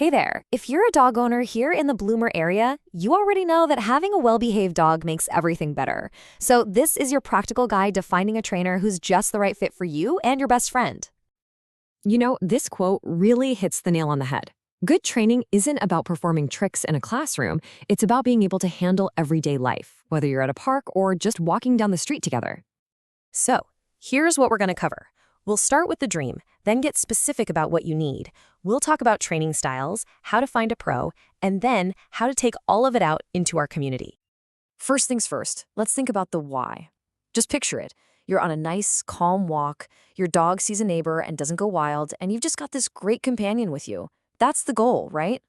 Hey there, if you're a dog owner here in the Bloomer area, you already know that having a well-behaved dog makes everything better. So this is your practical guide to finding a trainer who's just the right fit for you and your best friend. You know, this quote really hits the nail on the head. Good training isn't about performing tricks in a classroom. It's about being able to handle everyday life, whether you're at a park or just walking down the street together. So, here's what we're going to cover. We'll start with the dream, then get specific about what you need. We'll talk about training styles, how to find a pro, and then how to take all of it out into our community. First things first, let's think about the why. Just picture it. You're on a nice, calm walk, your dog sees a neighbor and doesn't go wild, and you've just got this great companion with you. That's the goal, right?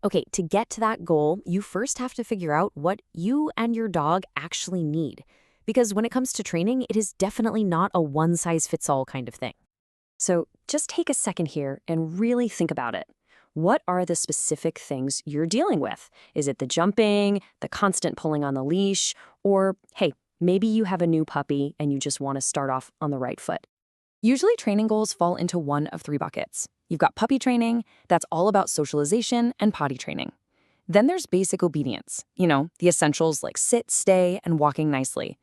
Okay, to get to that goal, you first have to figure out what you and your dog actually need. Because when it comes to training, it is definitely not a one-size-fits-all kind of thing. So just take a second here and really think about it. What are the specific things you're dealing with? Is it the jumping, the constant pulling on the leash, or, hey, maybe you have a new puppy and you just want to start off on the right foot? Usually training goals fall into one of three buckets. You've got puppy training, that's all about socialization and potty training. Then there's basic obedience, the essentials like sit, stay, and walking nicely.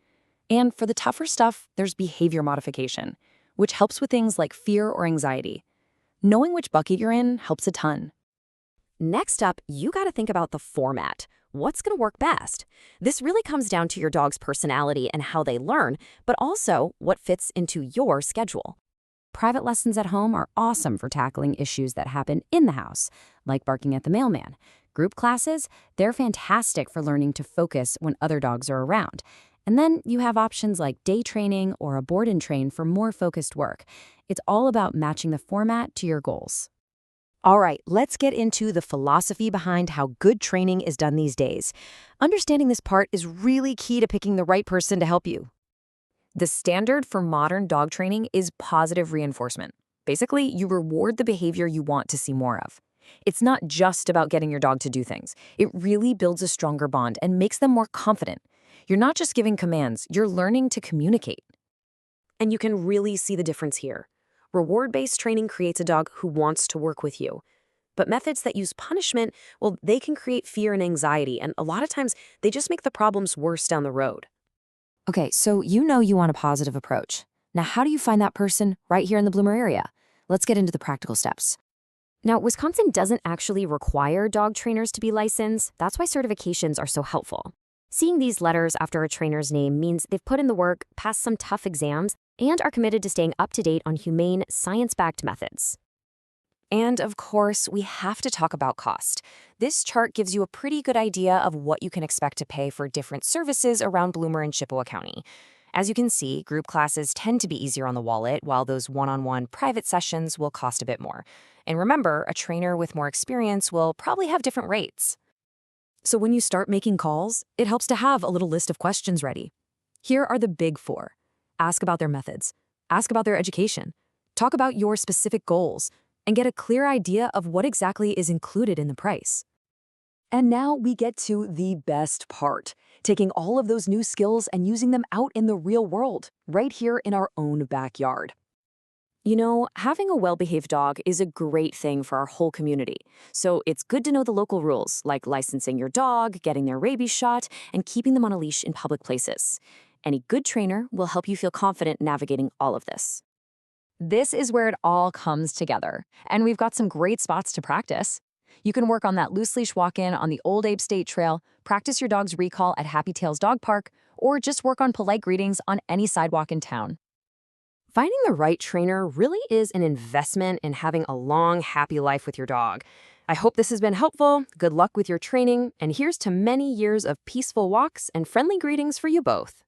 And for the tougher stuff, there's behavior modification, which helps with things like fear or anxiety. Knowing which bucket you're in helps a ton. Next up, you got to think about the format. What's going to work best? This really comes down to your dog's personality and how they learn, but also what fits into your schedule. Private lessons at home are awesome for tackling issues that happen in the house, like barking at the mailman. Group classes, they're fantastic for learning to focus when other dogs are around. And then you have options like day training or a board and train for more focused work. It's all about matching the format to your goals. All right, let's get into the philosophy behind how good training is done these days. Understanding this part is really key to picking the right person to help you. The standard for modern dog training is positive reinforcement. Basically, you reward the behavior you want to see more of. It's not just about getting your dog to do things. It really builds a stronger bond and makes them more confident. You're not just giving commands, you're learning to communicate. And you can really see the difference here. Reward-based training creates a dog who wants to work with you. But methods that use punishment, well, they can create fear and anxiety, and a lot of times they just make the problems worse down the road. Okay, so you know you want a positive approach. Now, how do you find that person right here in the Bloomer area? Let's get into the practical steps. Now, Wisconsin doesn't actually require dog trainers to be licensed. That's why certifications are so helpful. Seeing these letters after a trainer's name means they've put in the work, passed some tough exams, and are committed to staying up to date on humane, science-backed methods. And of course, we have to talk about cost. This chart gives you a pretty good idea of what you can expect to pay for different services around Bloomer and Chippewa County. As you can see, group classes tend to be easier on the wallet, while those one-on-one private sessions will cost a bit more. And remember, a trainer with more experience will probably have different rates. So when you start making calls, it helps to have a little list of questions ready. Here are the big four. Ask about their methods. Ask about their education. Talk about your specific goals, and get a clear idea of what exactly is included in the price. And now we get to the best part, taking all of those new skills and using them out in the real world, right here in our own backyard. You know, having a well-behaved dog is a great thing for our whole community. So it's good to know the local rules, like licensing your dog, getting their rabies shot, and keeping them on a leash in public places. Any good trainer will help you feel confident navigating all of this. This is where it all comes together, and we've got some great spots to practice. You can work on that loose leash walk-in on the Old Abe State Trail, practice your dog's recall at Happy Tails Dog Park, or just work on polite greetings on any sidewalk in town. Finding the right trainer really is an investment in having a long, happy life with your dog. I hope this has been helpful. Good luck with your training, and here's to many years of peaceful walks and friendly greetings for you both.